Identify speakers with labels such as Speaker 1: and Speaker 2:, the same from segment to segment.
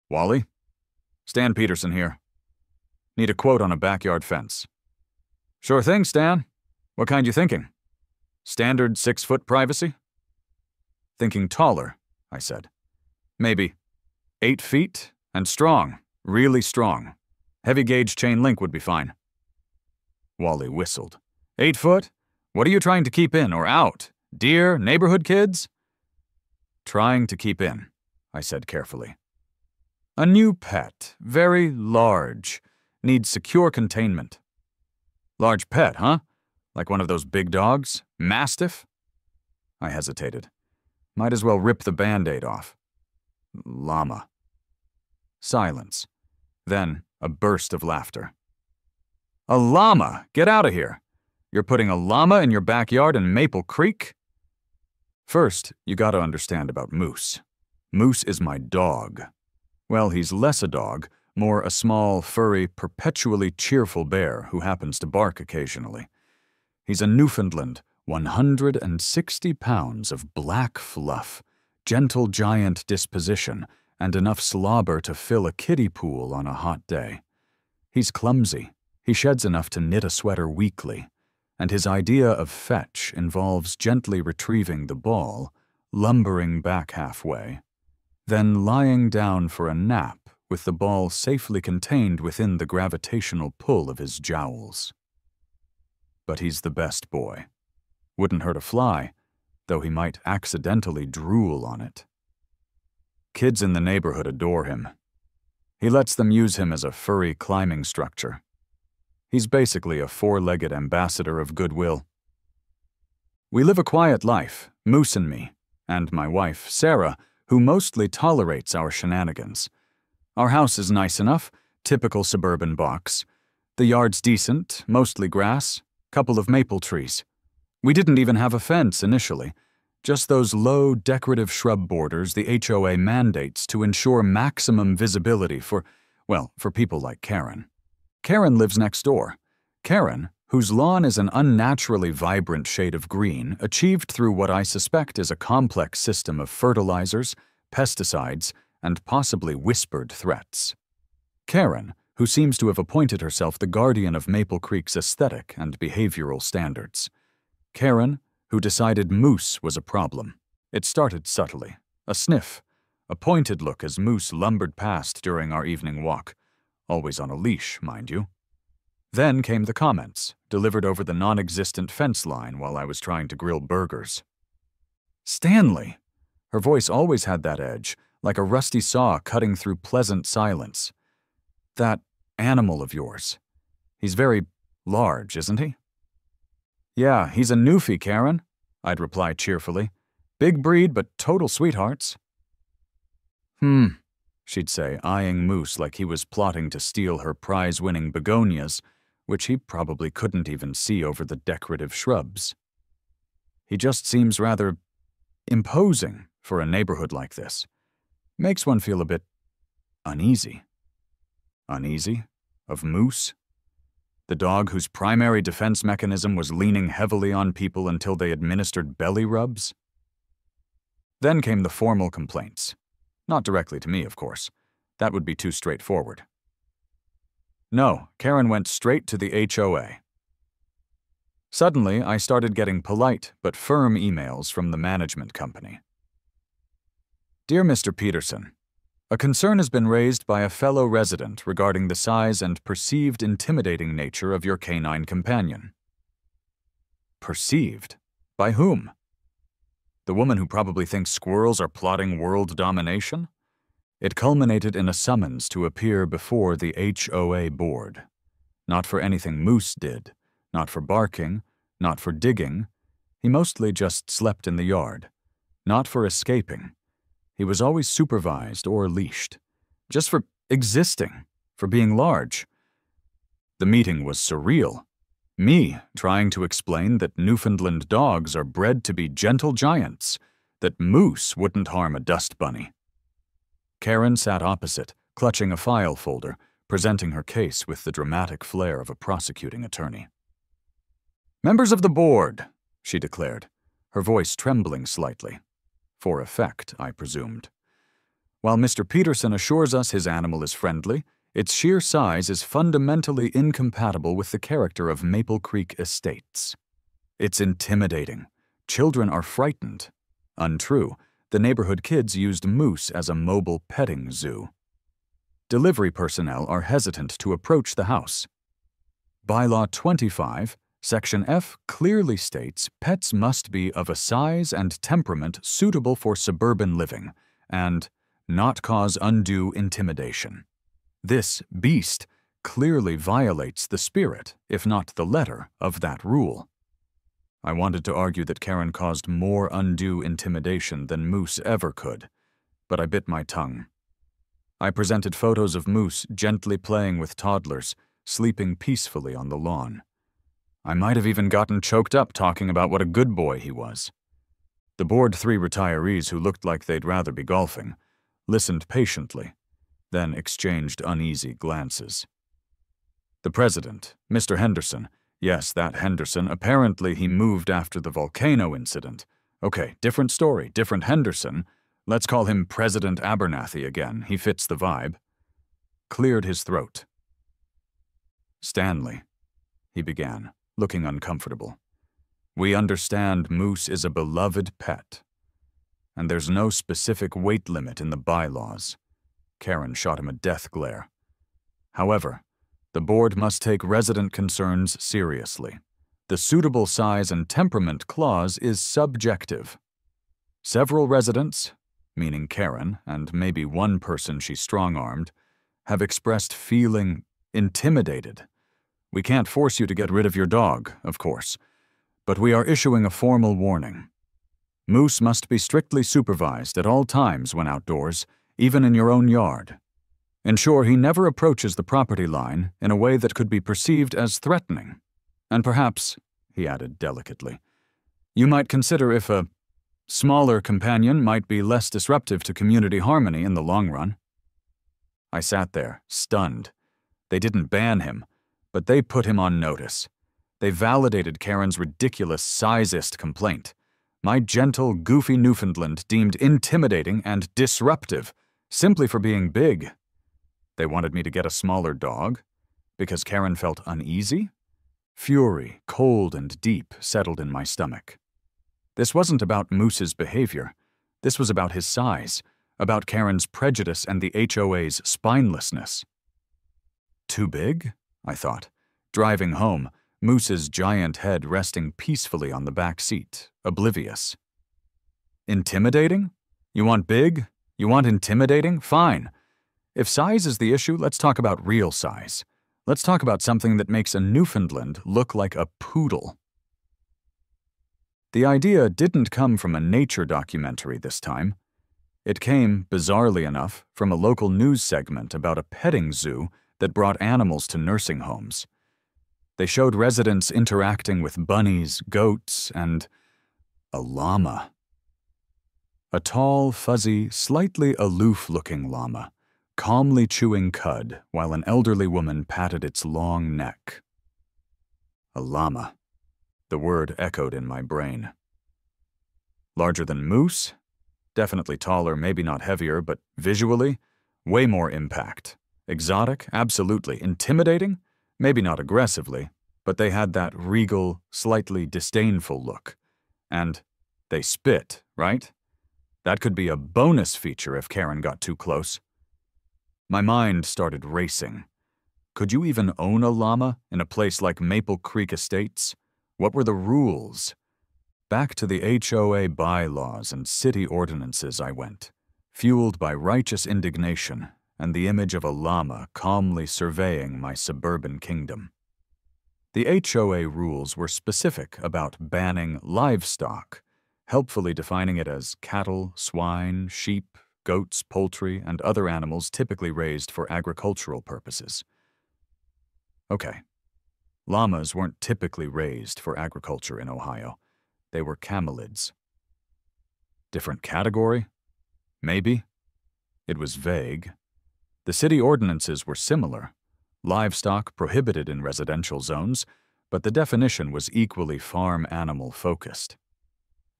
Speaker 1: Wally? Stan Peterson here. Need a quote on a backyard fence. Sure thing, Stan. What kind you thinking? Standard 6-foot privacy? Thinking taller, I said. Maybe 8 feet and strong, really strong. Heavy gauge chain link would be fine. Wally whistled. 8 foot? What are you trying to keep in or out? Deer, neighborhood kids? Trying to keep in, I said carefully. A new pet, very large, needs secure containment. Large pet, huh? Like one of those big dogs? Mastiff? I hesitated. Might as well rip the Band-Aid off. Llama. Silence. Then a burst of laughter. A llama! Get out of here! You're putting a llama in your backyard in Maple Creek? First, you gotta understand about Moose. Moose is my dog. Well, he's less a dog, more a small, furry, perpetually cheerful bear who happens to bark occasionally. He's a Newfoundland, 160 pounds of black fluff, gentle giant disposition, and enough slobber to fill a kiddie pool on a hot day. He's clumsy. He sheds enough to knit a sweater weekly, and his idea of fetch involves gently retrieving the ball, lumbering back halfway, then lying down for a nap with the ball safely contained within the gravitational pull of his jowls. But he's the best boy. Wouldn't hurt a fly, though he might accidentally drool on it. Kids in the neighborhood adore him. He lets them use him as a furry climbing structure. He's basically a 4-legged ambassador of goodwill. We live a quiet life, Moose and me, and my wife, Sarah, who mostly tolerates our shenanigans. Our house is nice enough, typical suburban box. The yard's decent, mostly grass, couple of maple trees. We didn't even have a fence initially, just those low, decorative shrub borders the HOA mandates to ensure maximum visibility for people like Karen. Karen lives next door. Karen, whose lawn is an unnaturally vibrant shade of green, achieved through what I suspect is a complex system of fertilizers, pesticides, and possibly whispered threats. Karen, who seems to have appointed herself the guardian of Maple Creek's aesthetic and behavioral standards. Karen, who decided Moose was a problem. It started subtly. A sniff. A pointed look as Moose lumbered past during our evening walk. Always on a leash, mind you. Then came the comments, delivered over the non-existent fence line while I was trying to grill burgers. Stanley! Her voice always had that edge, like a rusty saw cutting through pleasant silence. That animal of yours. He's very large, isn't he? Yeah, he's a newfie, Karen, I'd reply cheerfully. Big breed, but total sweethearts. She'd say, eyeing Moose like he was plotting to steal her prize-winning begonias, which he probably couldn't even see over the decorative shrubs. He just seems rather imposing for a neighborhood like this. Makes one feel a bit uneasy. Uneasy? Of Moose? The dog whose primary defense mechanism was leaning heavily on people until they administered belly rubs? Then came the formal complaints. Not directly to me, of course. That would be too straightforward. No, Karen went straight to the HOA. Suddenly, I started getting polite but firm emails from the management company. Dear Mr. Peterson, a concern has been raised by a fellow resident regarding the size and perceived intimidating nature of your canine companion. Perceived? By whom? The woman who probably thinks squirrels are plotting world domination? It culminated in a summons to appear before the HOA board. Not for anything Moose did, not for barking, not for digging. He mostly just slept in the yard. Not for escaping. He was always supervised or leashed. Just for existing, for being large. The meeting was surreal. Me trying to explain that Newfoundland dogs are bred to be gentle giants, that Moose wouldn't harm a dust bunny. Karen sat opposite, clutching a file folder, presenting her case with the dramatic flair of a prosecuting attorney. Members of the board, she declared, her voice trembling slightly. For effect, I presumed. While Mr. Peterson assures us his animal is friendly, its sheer size is fundamentally incompatible with the character of Maple Creek Estates. It's intimidating. Children are frightened. Untrue, the neighborhood kids used Moose as a mobile petting zoo. Delivery personnel are hesitant to approach the house. Bylaw 25, Section F clearly states pets must be of a size and temperament suitable for suburban living and not cause undue intimidation. This beast clearly violates the spirit, if not the letter, of that rule. I wanted to argue that Karen caused more undue intimidation than Moose ever could, but I bit my tongue. I presented photos of Moose gently playing with toddlers, sleeping peacefully on the lawn. I might have even gotten choked up talking about what a good boy he was. The bored 3 retirees who looked like they'd rather be golfing listened patiently, then exchanged uneasy glances. The president, Mr. Henderson, yes, that Henderson, apparently he moved after the volcano incident. Okay, different story, different Henderson. Let's call him President Abernathy again, he fits the vibe. Cleared his throat. Stanley, he began, looking uncomfortable. We understand Moose is a beloved pet, and there's no specific weight limit in the bylaws. Karen shot him a death glare. However, the board must take resident concerns seriously. The suitable size and temperament clause is subjective. Several residents, meaning Karen and maybe one person she strong-armed, have expressed feeling intimidated. We can't force you to get rid of your dog, of course, but we are issuing a formal warning. Moose must be strictly supervised at all times when outdoors, even in your own yard. Ensure he never approaches the property line in a way that could be perceived as threatening. And perhaps, he added delicately, you might consider if a smaller companion might be less disruptive to community harmony in the long run. I sat there, stunned. They didn't ban him, but they put him on notice. They validated Karen's ridiculous sizeist complaint. My gentle, goofy Newfoundland deemed intimidating and disruptive, simply for being big. They wanted me to get a smaller dog? Because Karen felt uneasy? Fury, cold and deep, settled in my stomach. This wasn't about Moose's behavior. This was about his size, about Karen's prejudice and the HOA's spinelessness. Too big? I thought, driving home, Moose's giant head resting peacefully on the back seat, oblivious. Intimidating? You want big? You want intimidating? Fine. If size is the issue, let's talk about real size. Let's talk about something that makes a Newfoundland look like a poodle. The idea didn't come from a nature documentary this time. It came, bizarrely enough, from a local news segment about a petting zoo that brought animals to nursing homes. They showed residents interacting with bunnies, goats, and a llama. A tall, fuzzy, slightly aloof-looking llama, calmly chewing cud while an elderly woman patted its long neck. A llama. The word echoed in my brain. Larger than Moose? Definitely taller, maybe not heavier, but visually, way more impact. Exotic? Absolutely. Intimidating? Maybe not aggressively, but they had that regal, slightly disdainful look. And they spit, right? That could be a bonus feature if Karen got too close. My mind started racing. Could you even own a llama in a place like Maple Creek Estates? What were the rules? Back to the HOA bylaws and city ordinances I went, fueled by righteous indignation and the image of a llama calmly surveying my suburban kingdom. The HOA rules were specific about banning livestock, helpfully defining it as cattle, swine, sheep, goats, poultry, and other animals typically raised for agricultural purposes. Okay. Llamas weren't typically raised for agriculture in Ohio. They were camelids. Different category? Maybe. It was vague. The city ordinances were similar. Livestock prohibited in residential zones, but the definition was equally farm animal focused.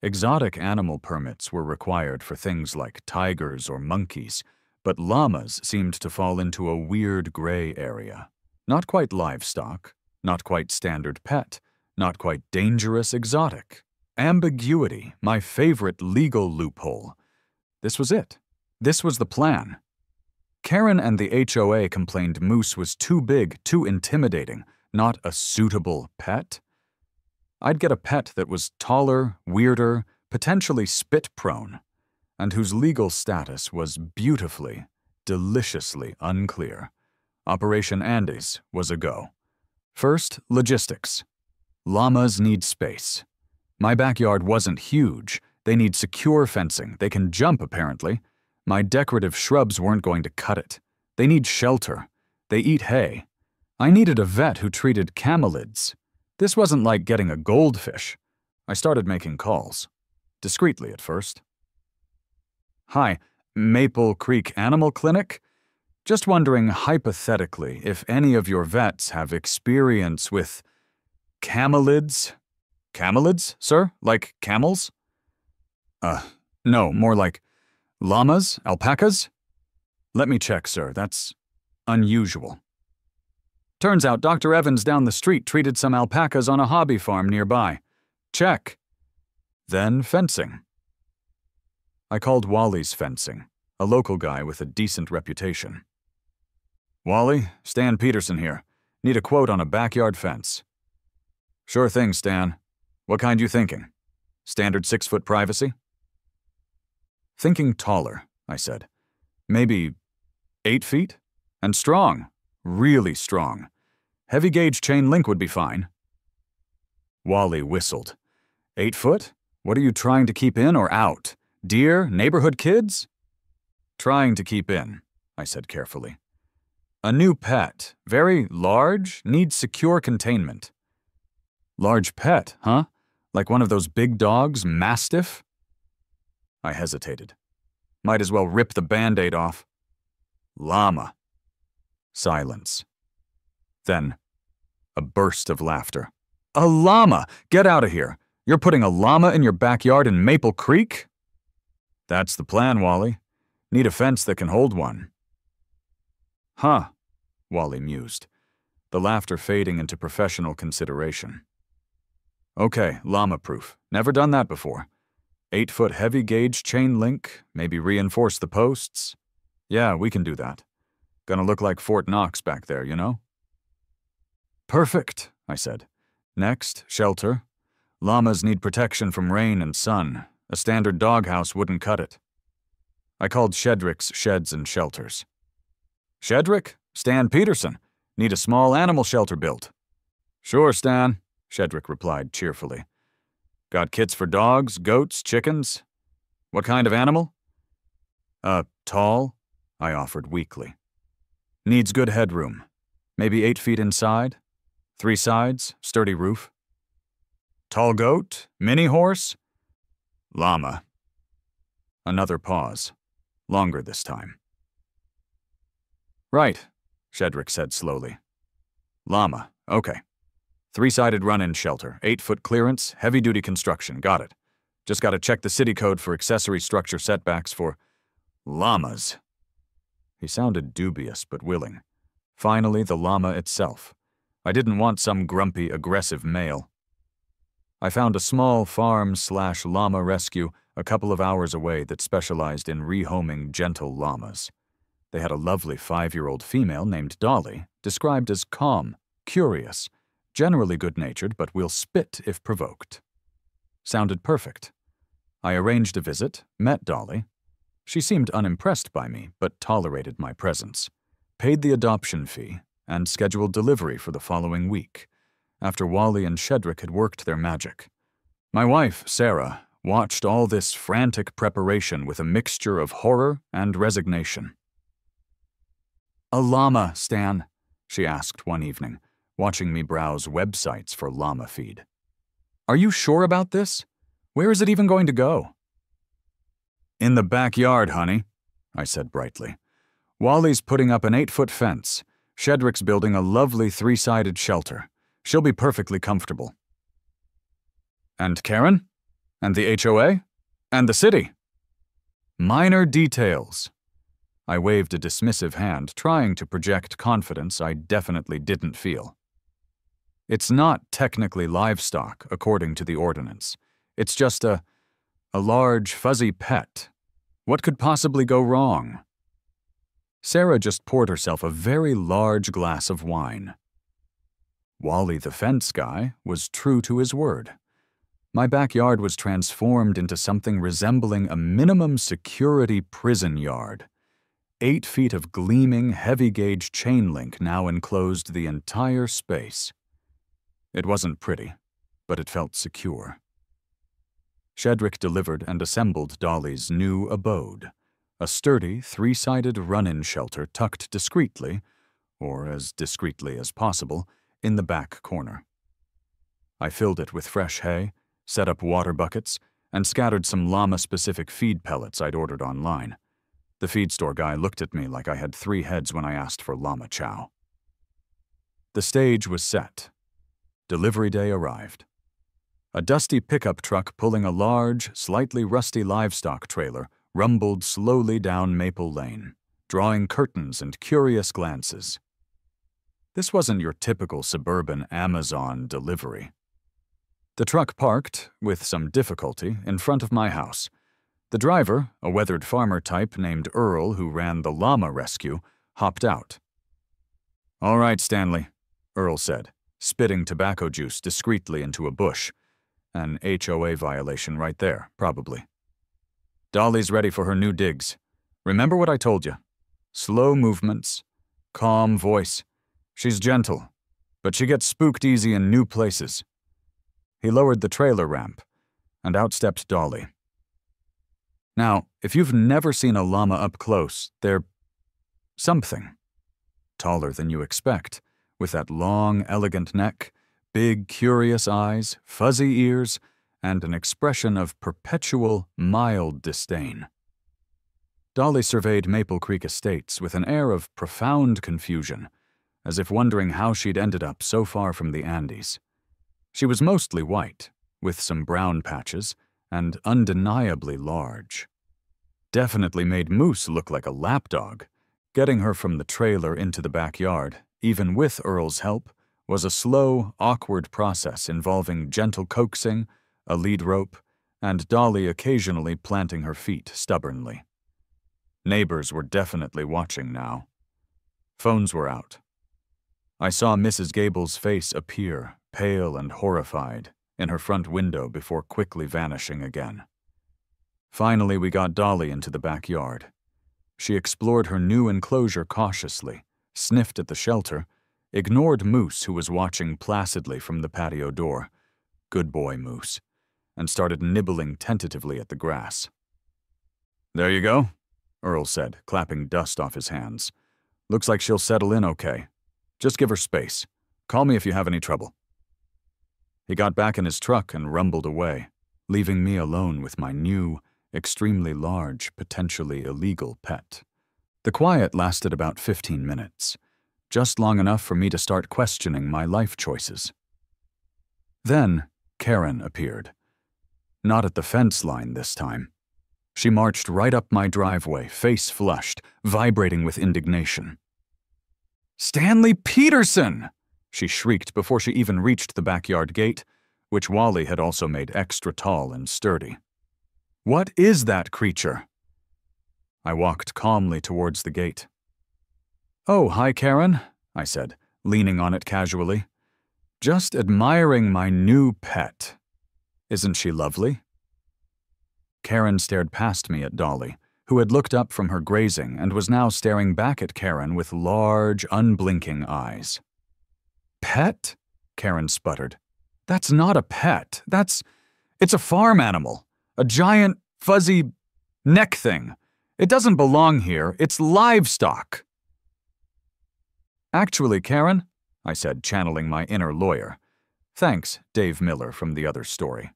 Speaker 1: Exotic animal permits were required for things like tigers or monkeys, But llamas seemed to fall into a weird gray area. Not quite livestock, not quite standard pet, not quite dangerous exotic. Ambiguity, my favorite legal loophole. This was it. This was the plan. Karen and the HOA complained Moose was too big, too intimidating, not a suitable pet. I'd get a pet that was taller, weirder, potentially spit-prone, and whose legal status was beautifully, deliciously unclear. Operation Andes was a go. First, logistics. Llamas need space. My backyard wasn't huge. They need secure fencing. They can jump, apparently. My decorative shrubs weren't going to cut it. They need shelter. They eat hay. I needed a vet who treated camelids. This wasn't like getting a goldfish. I started making calls. Discreetly at first. Hi, Maple Creek Animal Clinic? Just wondering, hypothetically, if any of your vets have experience with camelids? Camelids, sir? Like camels? No, more like llamas? Alpacas? Let me check, sir. That's unusual. Turns out Dr. Evans down the street treated some alpacas on a hobby farm nearby. Check. Then fencing. I called Wally's Fencing, a local guy with a decent reputation. Wally, Stan Peterson here. Need a quote on a backyard fence. Sure thing, Stan. What kind you thinking? Standard 6-foot privacy? Thinking taller, I said. Maybe 8 feet? And strong. Really strong. Heavy gauge chain link would be fine. Wally whistled. 8 foot? What are you trying to keep in or out? Deer? Neighborhood kids? Trying to keep in, I said carefully. A new pet, very large, needs secure containment. Large pet, huh? Like one of those big dogs, Mastiff? I hesitated. Might as well rip the Band-Aid off. Llama. Silence. Then, a burst of laughter. A llama! Get out of here! You're putting a llama in your backyard in Maple Creek? That's the plan, Wally. Need a fence that can hold one. Huh, Wally mused, the laughter fading into professional consideration. Okay, llama-proof. Never done that before. 8-foot heavy-gauge chain link, maybe reinforce the posts. Yeah, we can do that. Gonna look like Fort Knox back there, you know? Perfect, I said. Next, shelter. Llamas need protection from rain and sun. A standard doghouse wouldn't cut it. I called Shedrick's Sheds and Shelters. Shedrick? Stan Peterson. Need a small animal shelter built. Sure, Stan, Shedrick replied cheerfully. Got kits for dogs, goats, chickens? What kind of animal? Tall, I offered weakly. Needs good headroom. Maybe 8 feet inside. 3 sides, sturdy roof. Tall goat? Mini horse? Llama. Another pause. Longer this time. Right, Shedrick said slowly. Llama, okay. 3-sided run-in shelter, 8-foot clearance, heavy-duty construction, got it. Just gotta check the city code for accessory structure setbacks for llamas. He sounded dubious but willing. Finally, the llama itself. I didn't want some grumpy, aggressive male. I found a small farm/llama rescue a couple of hours away that specialized in rehoming gentle llamas. They had a lovely 5-year-old female named Dolly, described as calm, curious, generally good-natured, but will spit if provoked. Sounded perfect. I arranged a visit, met Dolly. She seemed unimpressed by me, but tolerated my presence, paid the adoption fee, and scheduled delivery for the following week, after Wally and Shedrick had worked their magic. My wife, Sarah, watched all this frantic preparation with a mixture of horror and resignation. A llama, Stan, she asked one evening, watching me browse websites for llama feed. Are you sure about this? Where is it even going to go? In the backyard, honey, I said brightly. Wally's putting up an 8-foot fence. Shedrick's building a lovely 3-sided shelter. She'll be perfectly comfortable. And Karen? And the HOA? And the city? Minor details. I waved a dismissive hand, trying to project confidence I definitely didn't feel. It's not technically livestock, according to the ordinance. It's just a large, fuzzy pet. What could possibly go wrong? Sarah just poured herself a very large glass of wine. Wally the fence guy was true to his word. My backyard was transformed into something resembling a minimum security prison yard. 8 feet of gleaming, heavy-gauge chain link now enclosed the entire space. It wasn't pretty, but it felt secure. Shedrick delivered and assembled Dolly's new abode, a sturdy, 3-sided run-in shelter tucked discreetly, or as discreetly as possible, in the back corner. I filled it with fresh hay, set up water buckets, and scattered some llama-specific feed pellets I'd ordered online. The feed store guy looked at me like I had 3 heads when I asked for llama chow. The stage was set. Delivery day arrived. A dusty pickup truck pulling a large, slightly rusty livestock trailer rumbled slowly down Maple Lane, drawing curtains and curious glances. This wasn't your typical suburban Amazon delivery. The truck parked, with some difficulty, in front of my house. The driver, a weathered farmer type named Earl who ran the llama rescue, hopped out. "All right, Stanley," Earl said, spitting tobacco juice discreetly into a bush. An HOA violation right there, probably. "Dolly's ready for her new digs. Remember what I told you. Slow movements, calm voice. She's gentle, but she gets spooked easy in new places." He lowered the trailer ramp, and out stepped Dolly. Now, if you've never seen a llama up close, they're something. Taller than you expect, with that long, elegant neck, big, curious eyes, fuzzy ears, and an expression of perpetual, mild disdain. Dolly surveyed Maple Creek Estates with an air of profound confusion, as if wondering how she'd ended up so far from the Andes. She was mostly white, with some brown patches, and undeniably large. Definitely made Moose look like a lapdog. Getting her from the trailer into the backyard, even with Earl's help, was a slow, awkward process involving gentle coaxing, a lead rope, and Dolly occasionally planting her feet stubbornly. Neighbors were definitely watching now. Phones were out. I saw Mrs. Gable's face appear, pale and horrified, in her front window before quickly vanishing again. Finally, we got Dolly into the backyard. She explored her new enclosure cautiously, sniffed at the shelter, ignored Moose, who was watching placidly from the patio door. Good boy, Moose. And started nibbling tentatively at the grass. "There you go," Earl said, clapping dust off his hands. "Looks like she'll settle in okay. Just give her space. Call me if you have any trouble." He got back in his truck and rumbled away, leaving me alone with my new, extremely large, potentially illegal pet. The quiet lasted about 15 minutes, just long enough for me to start questioning my life choices. Then Karen appeared. Not at the fence line this time. She marched right up my driveway, face flushed, vibrating with indignation. "Stanley Peterson!" she shrieked before she even reached the backyard gate, which Wally had also made extra tall and sturdy. "What is that creature?" I walked calmly towards the gate. "Oh, hi, Karen," I said, leaning on it casually. "Just admiring my new pet. Isn't she lovely?" Karen stared past me at Dolly, who had looked up from her grazing and was now staring back at Karen with large, unblinking eyes. "Pet?" Karen sputtered. "That's not a pet. It's a farm animal. A giant, fuzzy neck thing. It doesn't belong here. It's livestock." "Actually, Karen," I said, channeling my inner lawyer. "Thanks, Dave Miller from the other story.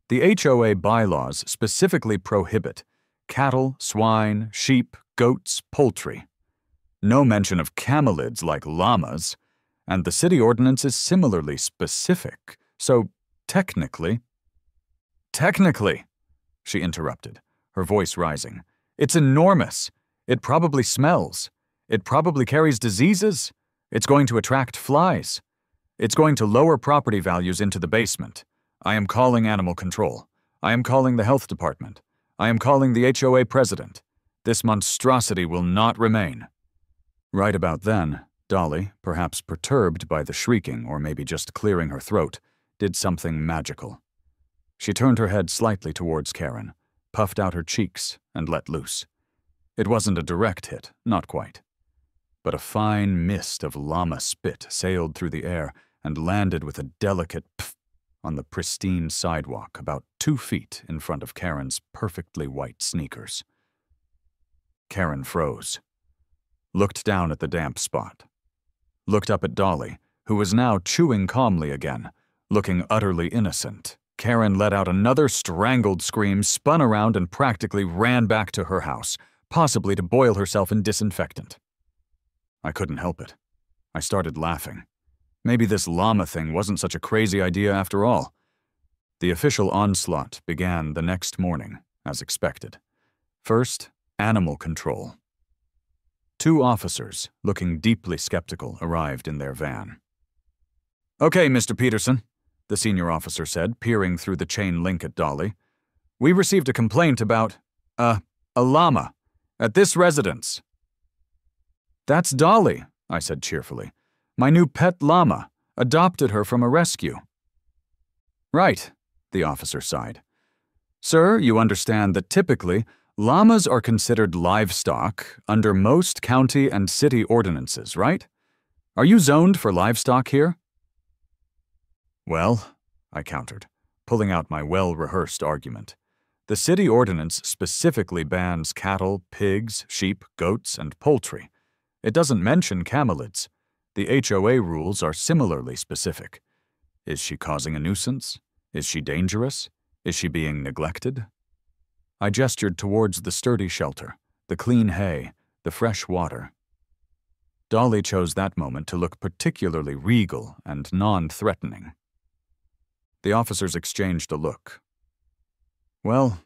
Speaker 1: The HOA bylaws specifically prohibit cattle, swine, sheep, goats, poultry. No mention of camelids like llamas, and the city ordinance is similarly specific, so technically—" "Technically," she interrupted, her voice rising, "it's enormous. It probably smells. It probably carries diseases. It's going to attract flies. It's going to lower property values into the basement. I am calling animal control. I am calling the health department. I am calling the HOA president. This monstrosity will not remain." Right about then, Dolly, perhaps perturbed by the shrieking or maybe just clearing her throat, did something magical. She turned her head slightly towards Karen, puffed out her cheeks, and let loose. It wasn't a direct hit, not quite. But a fine mist of llama spit sailed through the air and landed with a delicate pff on the pristine sidewalk about 2 feet in front of Karen's perfectly white sneakers. Karen froze, looked down at the damp spot, looked up at Dolly, who was now chewing calmly again, looking utterly innocent. Karen let out another strangled scream, spun around, and practically ran back to her house, possibly to boil herself in disinfectant. I couldn't help it. I started laughing. Maybe this llama thing wasn't such a crazy idea after all. The official onslaught began the next morning, as expected. First, animal control. 2 officers, looking deeply skeptical, arrived in their van. "Okay, Mr. Peterson," the senior officer said, peering through the chain link at Dolly. "We received a complaint about, a llama, at this residence." "That's Dolly," I said cheerfully. "My new pet llama. Adopted her from a rescue." "Right," the officer sighed. "Sir, you understand that typically, llamas are considered livestock under most county and city ordinances, right? Are you zoned for livestock here?" "Well," I countered, pulling out my well-rehearsed argument. "The city ordinance specifically bans cattle, pigs, sheep, goats, and poultry. It doesn't mention camelids. The HOA rules are similarly specific. Is she causing a nuisance? Is she dangerous? Is she being neglected?" I gestured towards the sturdy shelter, the clean hay, the fresh water. Dolly chose that moment to look particularly regal and non-threatening. The officers exchanged a look. "Well,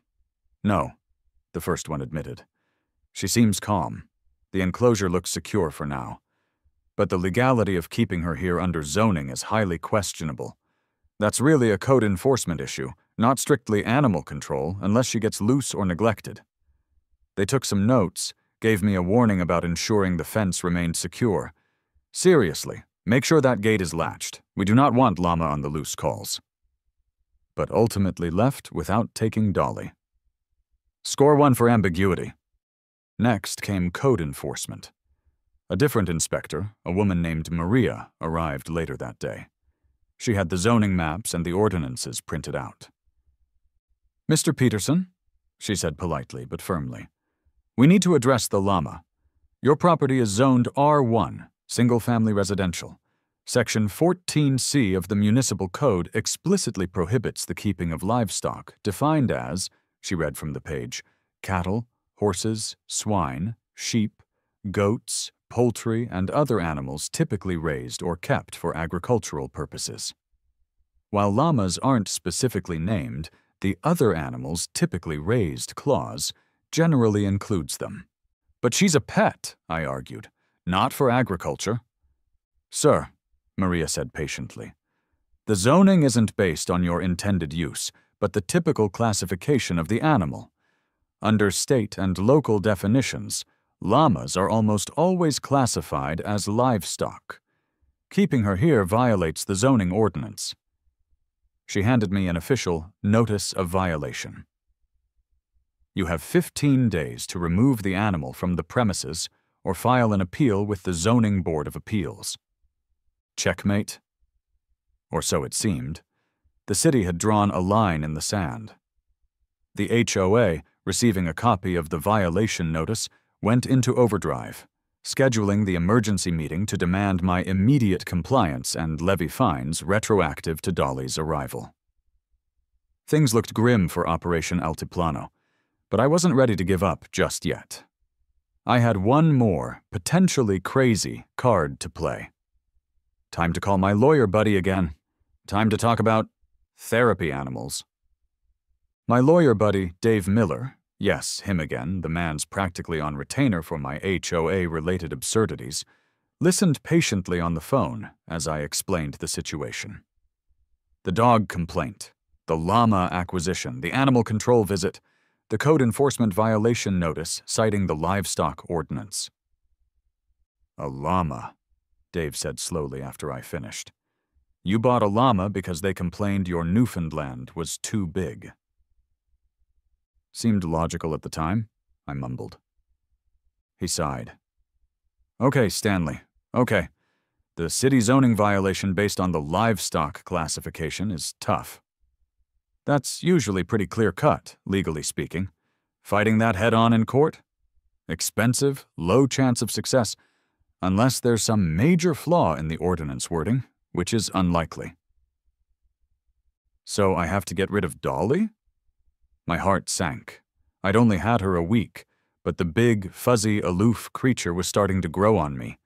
Speaker 1: no," the first one admitted. "She seems calm. The enclosure looks secure for now. But the legality of keeping her here under zoning is highly questionable. That's really a code enforcement issue, not strictly animal control unless she gets loose or neglected." They took some notes, gave me a warning about ensuring the fence remained secure. "Seriously, make sure that gate is latched. We do not want llama on the loose calls." But ultimately left without taking Dolly. Score 1 for ambiguity. Next came code enforcement. A different inspector, a woman named Maria, arrived later that day. She had the zoning maps and the ordinances printed out. "Mr. Peterson," she said politely but firmly, "we need to address the llama. Your property is zoned R1, single-family residential. Section 14C of the Municipal Code explicitly prohibits the keeping of livestock, defined as," she read from the page, "cattle, horses, swine, sheep, goats, poultry, and other animals typically raised or kept for agricultural purposes." While llamas aren't specifically named, the other animals typically raised clause generally includes them. "But she's a pet," I argued, "not for agriculture." "Sir," Maria said patiently, "the zoning isn't based on your intended use, but the typical classification of the animal. Under state and local definitions, llamas are almost always classified as livestock. Keeping her here violates the zoning ordinance." She handed me an official notice of violation. "You have 15 days to remove the animal from the premises or file an appeal with the Zoning Board of Appeals." Checkmate? Or so it seemed. The city had drawn a line in the sand. The HOA, receiving a copy of the violation notice, went into overdrive, scheduling the emergency meeting to demand my immediate compliance and levy fines retroactive to Dolly's arrival. Things looked grim for Operation Altiplano, but I wasn't ready to give up just yet. I had one more, potentially crazy, card to play. Time to call my lawyer buddy again. Time to talk about therapy animals. My lawyer buddy, Dave Miller, Yes, him again, the man's practically on retainer for my HOA-related absurdities, listened patiently on the phone as I explained the situation. The dog complaint, the llama acquisition, the animal control visit, the code enforcement violation notice citing the livestock ordinance. A llama, Dave said slowly after I finished. You bought a llama because they complained your Newfoundland was too big. Seemed logical at the time, I mumbled. He sighed. Okay, Stanley, okay. The city zoning violation based on the livestock classification is tough. That's usually pretty clear-cut, legally speaking. Fighting that head-on in court? Expensive, low chance of success, unless there's some major flaw in the ordinance wording, which is unlikely. So I have to get rid of Dolly? My heart sank. I'd only had her a week, but the big, fuzzy, aloof creature was starting to grow on me,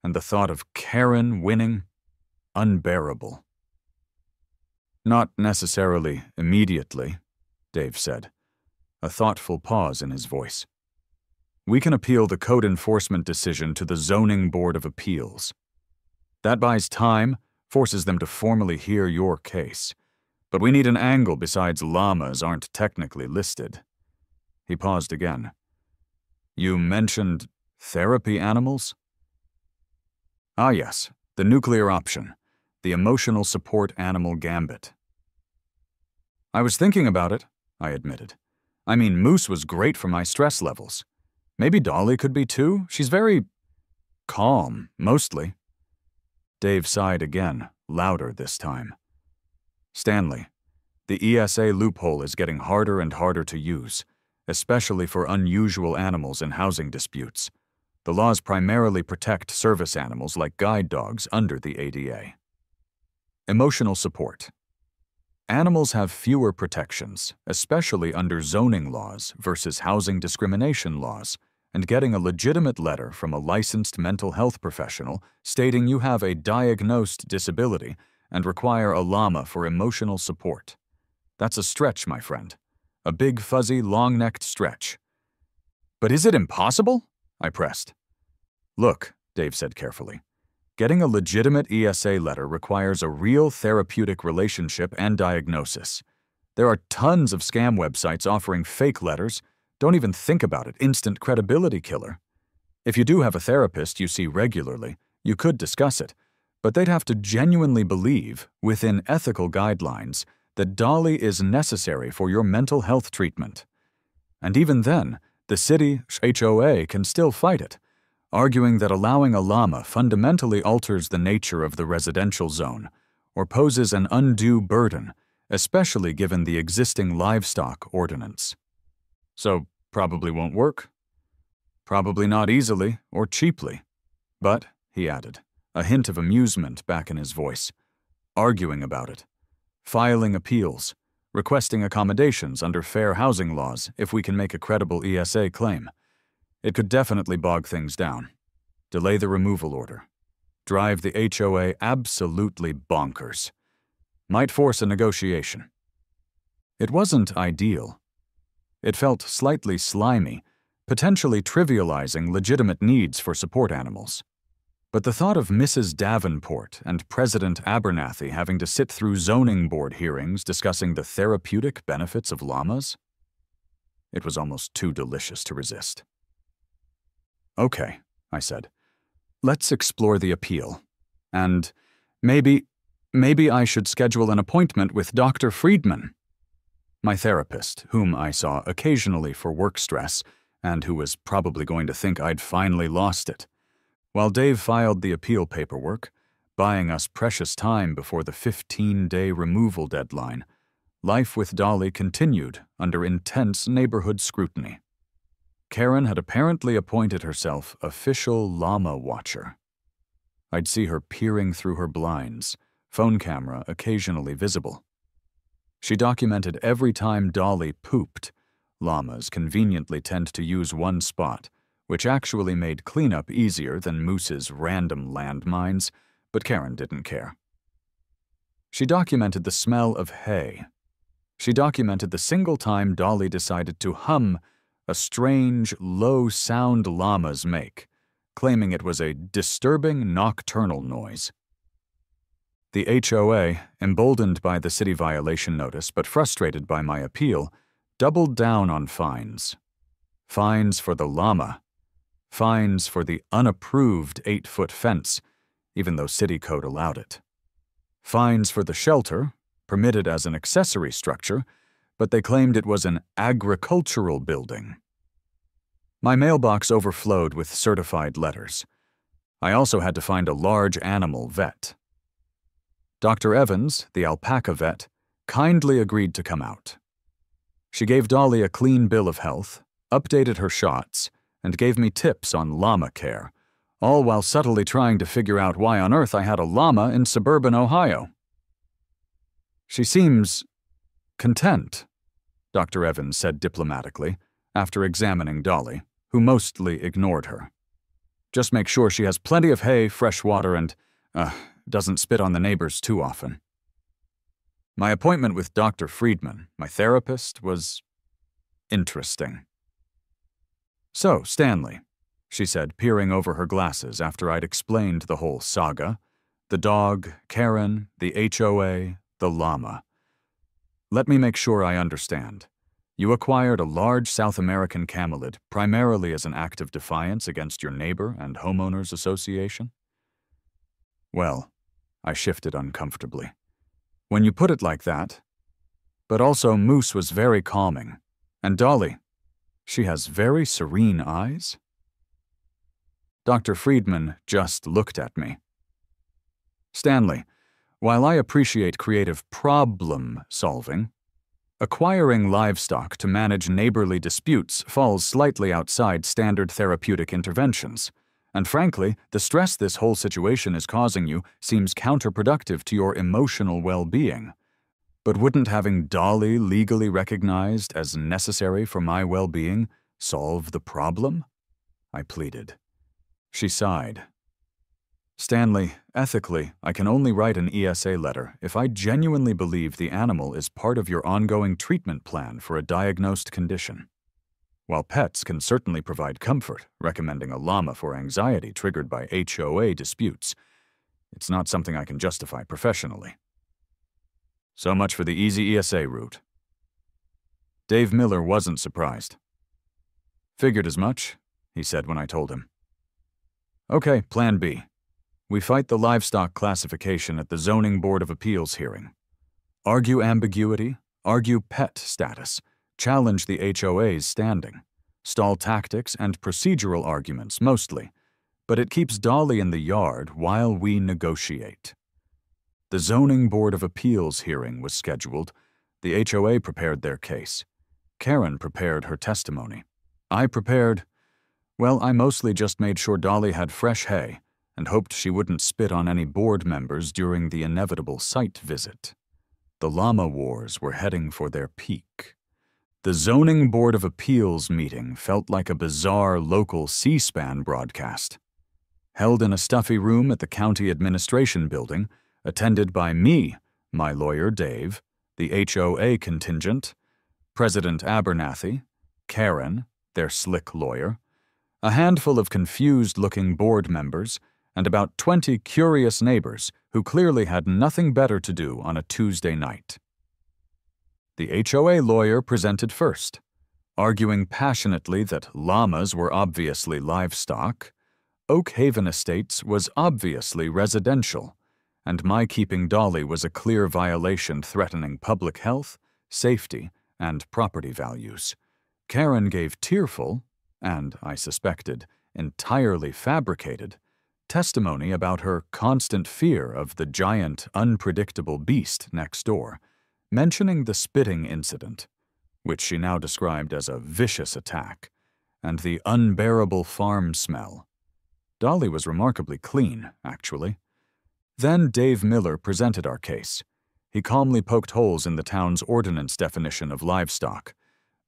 Speaker 1: and the thought of Karen winning, unbearable. Not necessarily immediately, Dave said, a thoughtful pause in his voice. We can appeal the code enforcement decision to the Zoning Board of Appeals. That buys time, forces them to formally hear your case. But we need an angle besides llamas aren't technically listed. He paused again. You mentioned therapy animals? Ah yes, the nuclear option, the emotional support animal gambit. I was thinking about it, I admitted. I mean, Moose was great for my stress levels. Maybe Dolly could be too. She's very calm, mostly. Dave sighed again, louder this time. Stanley, the ESA loophole is getting harder and harder to use, especially for unusual animals in housing disputes. The laws primarily protect service animals like guide dogs under the ADA. Emotional support. Animals have fewer protections, especially under zoning laws versus housing discrimination laws, and getting a legitimate letter from a licensed mental health professional stating you have a diagnosed disability and require a llama for emotional support. That's a stretch, my friend. A big, fuzzy, long-necked stretch. But is it impossible? I pressed. Look, Dave said carefully. Getting a legitimate ESA letter requires a real therapeutic relationship and diagnosis. There are tons of scam websites offering fake letters. Don't even think about it. Instant credibility killer. If you do have a therapist you see regularly, you could discuss it. But they'd have to genuinely believe, within ethical guidelines, that Dolly is necessary for your mental health treatment. And even then, the city HOA can still fight it, arguing that allowing a llama fundamentally alters the nature of the residential zone or poses an undue burden, especially given the existing livestock ordinance. So, probably won't work. Probably not easily or cheaply. But, he added, a hint of amusement back in his voice, arguing about it, filing appeals, requesting accommodations under fair housing laws if we can make a credible ESA claim. It could definitely bog things down, delay the removal order, drive the HOA absolutely bonkers, might force a negotiation. It wasn't ideal. It felt slightly slimy, potentially trivializing legitimate needs for support animals. But the thought of Mrs. Davenport and President Abernathy having to sit through zoning board hearings discussing the therapeutic benefits of llamas? It was almost too delicious to resist. Okay, I said. Let's explore the appeal. And maybe I should schedule an appointment with Dr. Friedman, my therapist, whom I saw occasionally for work stress and who was probably going to think I'd finally lost it. While Dave filed the appeal paperwork, buying us precious time before the 15-day removal deadline, life with Dolly continued under intense neighborhood scrutiny. Karen had apparently appointed herself official llama watcher. I'd see her peering through her blinds, phone camera occasionally visible. She documented every time Dolly pooped. Llamas conveniently tend to use one spot, which actually made cleanup easier than Moose's random landmines, but Karen didn't care. She documented the smell of hay. She documented the single time Dolly decided to hum a strange, low sound llamas make, claiming it was a disturbing nocturnal noise. The HOA, emboldened by the city violation notice but frustrated by my appeal, doubled down on fines. Fines for the llama. Fines for the unapproved 8-foot fence, even though city code allowed it. Fines for the shelter, permitted as an accessory structure, but they claimed it was an agricultural building. My mailbox overflowed with certified letters. I also had to find a large animal vet. Dr. Evans, the alpaca vet, kindly agreed to come out. She gave Dolly a clean bill of health, updated her shots, and gave me tips on llama care, all while subtly trying to figure out why on earth I had a llama in suburban Ohio. She seems content, Dr. Evans said diplomatically, after examining Dolly, who mostly ignored her. Just make sure she has plenty of hay, fresh water, and, doesn't spit on the neighbors too often. My appointment with Dr. Friedman, my therapist, was interesting. "So, Stanley," she said, peering over her glasses after I'd explained the whole saga, the dog, Karen, the HOA, the llama. "Let me make sure I understand. You acquired a large South American camelid primarily as an act of defiance against your neighbor and homeowners association?" "Well," I shifted uncomfortably. "When you put it like that. But also Moose was very calming. And Dolly, she has very serene eyes?" Dr. Friedman just looked at me. "Stanley, while I appreciate creative problem solving, acquiring livestock to manage neighborly disputes falls slightly outside standard therapeutic interventions. And frankly, the stress this whole situation is causing you seems counterproductive to your emotional well-being. But wouldn't having Dolly legally recognized as necessary for my well-being solve the problem?" I pleaded. She sighed. "Stanley, ethically, I can only write an ESA letter if I genuinely believe the animal is part of your ongoing treatment plan for a diagnosed condition. While pets can certainly provide comfort, recommending a llama for anxiety triggered by HOA disputes, it's not something I can justify professionally." So much for the easy ESA route. Dave Miller wasn't surprised. "Figured as much," he said when I told him. "Okay, plan B. We fight the livestock classification at the Zoning Board of Appeals hearing. Argue ambiguity, argue pet status, challenge the HOA's standing, stall tactics and procedural arguments mostly, but it keeps Dolly in the yard while we negotiate." The Zoning Board of Appeals hearing was scheduled. The HOA prepared their case. Karen prepared her testimony. I mostly just made sure Dolly had fresh hay and hoped she wouldn't spit on any board members during the inevitable site visit. The llama wars were heading for their peak. The Zoning Board of Appeals meeting felt like a bizarre local C-SPAN broadcast. Held in a stuffy room at the county administration building, attended by me, my lawyer Dave, the HOA contingent, President Abernathy, Karen, their slick lawyer, a handful of confused-looking board members, and about 20 curious neighbors who clearly had nothing better to do on a Tuesday night. The HOA lawyer presented first, arguing passionately that llamas were obviously livestock, Oak Haven Estates was obviously residential, and my keeping Dolly was a clear violation threatening public health, safety, and property values. Karen gave tearful, and, I suspected, entirely fabricated, testimony about her constant fear of the giant, unpredictable beast next door, mentioning the spitting incident, which she now described as a vicious attack, and the unbearable farm smell. Dolly was remarkably clean, actually. Then Dave Miller presented our case. He calmly poked holes in the town's ordinance definition of livestock,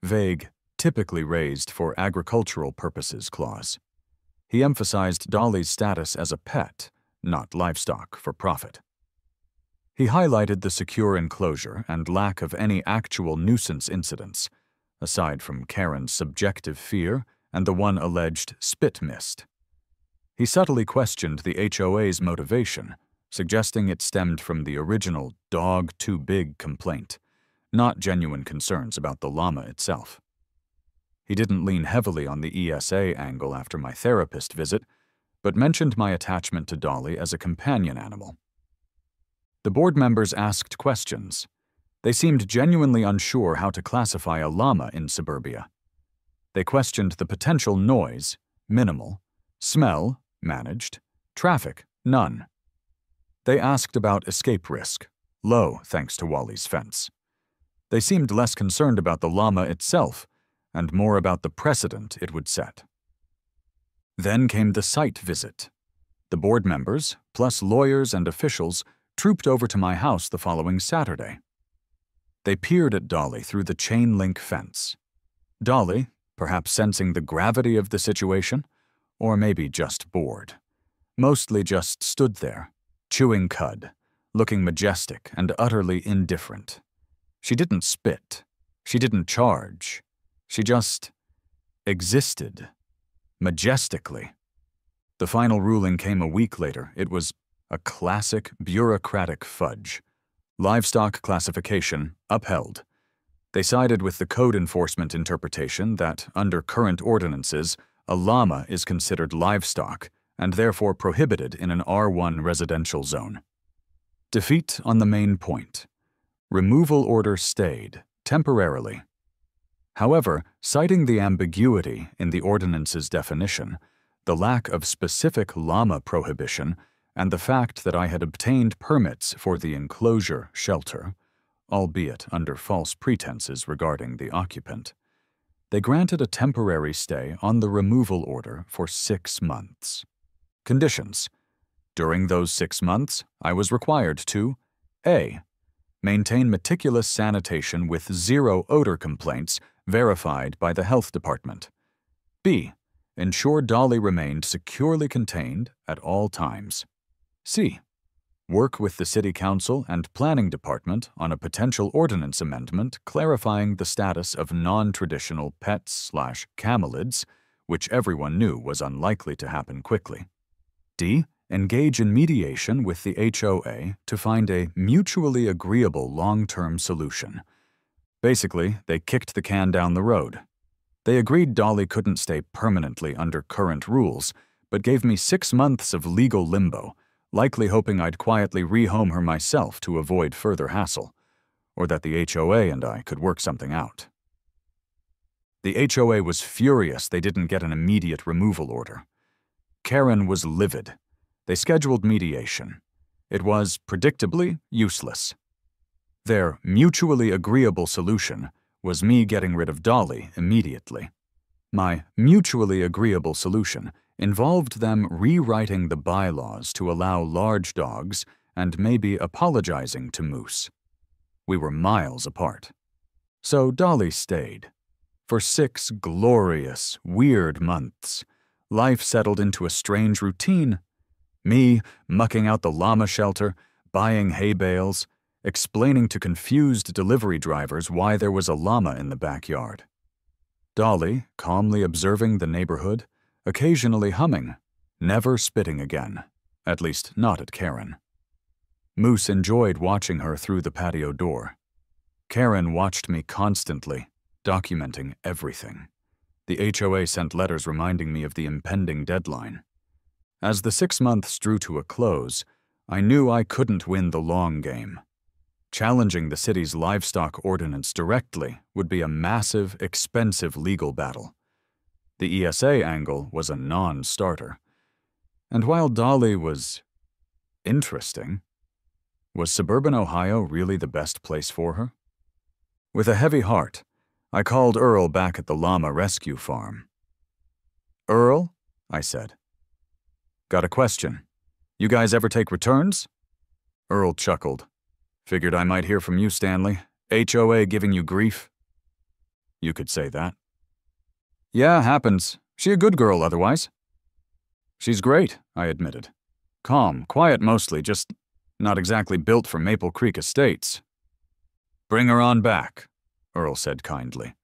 Speaker 1: vague, typically raised for agricultural purposes clause. He emphasized Dolly's status as a pet, not livestock for profit. He highlighted the secure enclosure and lack of any actual nuisance incidents, aside from Karen's subjective fear and the one alleged spit mist. He subtly questioned the HOA's motivation, suggesting it stemmed from the original dog too big complaint, not genuine concerns about the llama itself. He didn't lean heavily on the ESA angle after my therapist visit, but mentioned my attachment to Dolly as a companion animal. The board members asked questions. They seemed genuinely unsure how to classify a llama in suburbia. They questioned the potential noise, minimal, smell, managed, traffic, none. They asked about escape risk, low thanks to Wally's fence. They seemed less concerned about the llama itself and more about the precedent it would set. Then came the site visit. The board members, plus lawyers and officials, trooped over to my house the following Saturday. They peered at Dolly through the chain-link fence. Dolly, perhaps sensing the gravity of the situation, or maybe just bored, mostly just stood there, chewing cud, looking majestic and utterly indifferent. She didn't spit. She didn't charge. She just existed, majestically. The final ruling came a week later. It was a classic bureaucratic fudge. Livestock classification upheld. They sided with the code enforcement interpretation that, under current ordinances, a llama is considered livestock and therefore prohibited in an R1 residential zone. Defeat on the main point. Removal order stayed, temporarily. However, citing the ambiguity in the ordinance's definition, the lack of specific llama prohibition, and the fact that I had obtained permits for the enclosure shelter, albeit under false pretenses regarding the occupant, they granted a temporary stay on the removal order for 6 months. Conditions. During those 6 months, I was required to A. Maintain meticulous sanitation with 0 odor complaints verified by the health department. B. Ensure Dolly remained securely contained at all times. C. Work with the City Council and Planning Department on a potential ordinance amendment clarifying the status of non-traditional pets/camelids, which everyone knew was unlikely to happen quickly. D. Engage in mediation with the HOA to find a mutually agreeable long-term solution. Basically, they kicked the can down the road. They agreed Dolly couldn't stay permanently under current rules, but gave me 6 months of legal limbo, likely hoping I'd quietly rehome her myself to avoid further hassle, or that the HOA and I could work something out. The HOA was furious they didn't get an immediate removal order. Karen was livid. They scheduled mediation. It was, predictably, useless. Their mutually agreeable solution was me getting rid of Dolly immediately. My mutually agreeable solution involved them rewriting the bylaws to allow large dogs and maybe apologizing to Moose. We were miles apart. So Dolly stayed. For 6 glorious, weird months, life settled into a strange routine. Me mucking out the llama shelter, buying hay bales, explaining to confused delivery drivers why there was a llama in the backyard. Dolly calmly observing the neighborhood, occasionally humming, never spitting again, at least not at Karen. Moose enjoyed watching her through the patio door. Karen watched me constantly, documenting everything. The HOA sent letters reminding me of the impending deadline. As the 6 months drew to a close, I knew I couldn't win the long game. Challenging the city's livestock ordinance directly would be a massive, expensive legal battle. The ESA angle was a non-starter. And while Dolly was interesting, was suburban Ohio really the best place for her? With a heavy heart, I called Earl back at the llama rescue farm. "Earl," I said. "Got a question. You guys ever take returns?" Earl chuckled. "Figured I might hear from you, Stanley. HOA giving you grief?" "You could say that." "Yeah, happens. She a good girl otherwise?" "She's great," I admitted. "Calm, quiet mostly, just not exactly built for Maple Creek Estates." "Bring her on back," Earl said kindly.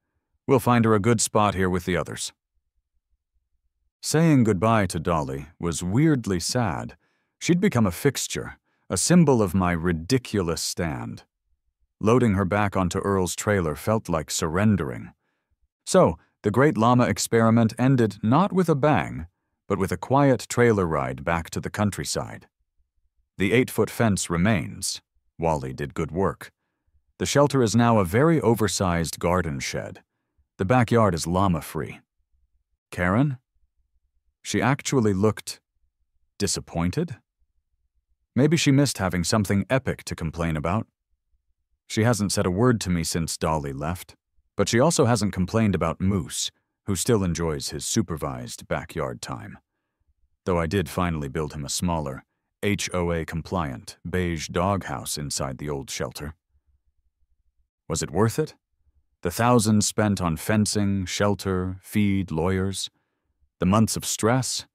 Speaker 1: We'll find her a good spot here with the others." Saying goodbye to Dolly was weirdly sad. She'd become a fixture, a symbol of my ridiculous stand. Loading her back onto Earl's trailer felt like surrendering. So, the Great Llama experiment ended not with a bang, but with a quiet trailer ride back to the countryside. The 8-foot fence remains. Wally did good work. The shelter is now a very oversized garden shed. The backyard is llama-free. Karen? She actually looked disappointed? Maybe she missed having something epic to complain about. She hasn't said a word to me since Dolly left, but she also hasn't complained about Moose, who still enjoys his supervised backyard time. Though I did finally build him a smaller, HOA-compliant, beige doghouse inside the old shelter. Was it worth it? The thousands spent on fencing, shelter, feed, lawyers, the months of stress,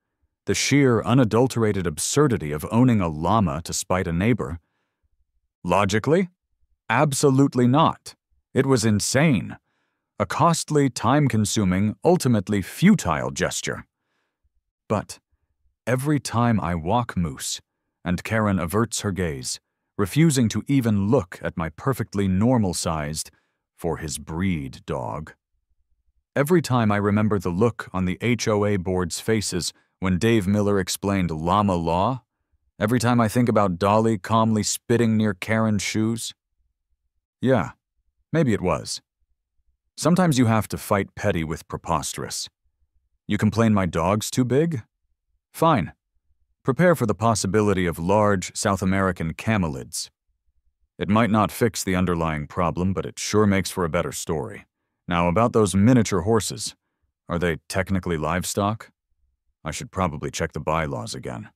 Speaker 1: the sheer, unadulterated absurdity of owning a llama to spite a neighbor. Logically, absolutely not. It was insane. A costly, time-consuming, ultimately futile gesture. But every time I walk Moose, and Karen averts her gaze, refusing to even look at my perfectly normal-sized, for his breed, dog. Every time I remember the look on the HOA board's faces when Dave Miller explained llama law, every time I think about Dolly calmly spitting near Karen's shoes. Yeah, maybe it was. Sometimes you have to fight petty with preposterous. You complain my dog's too big? Fine. Prepare for the possibility of large South American camelids. It might not fix the underlying problem, but it sure makes for a better story. Now, about those miniature horses. Are they technically livestock? I should probably check the bylaws again.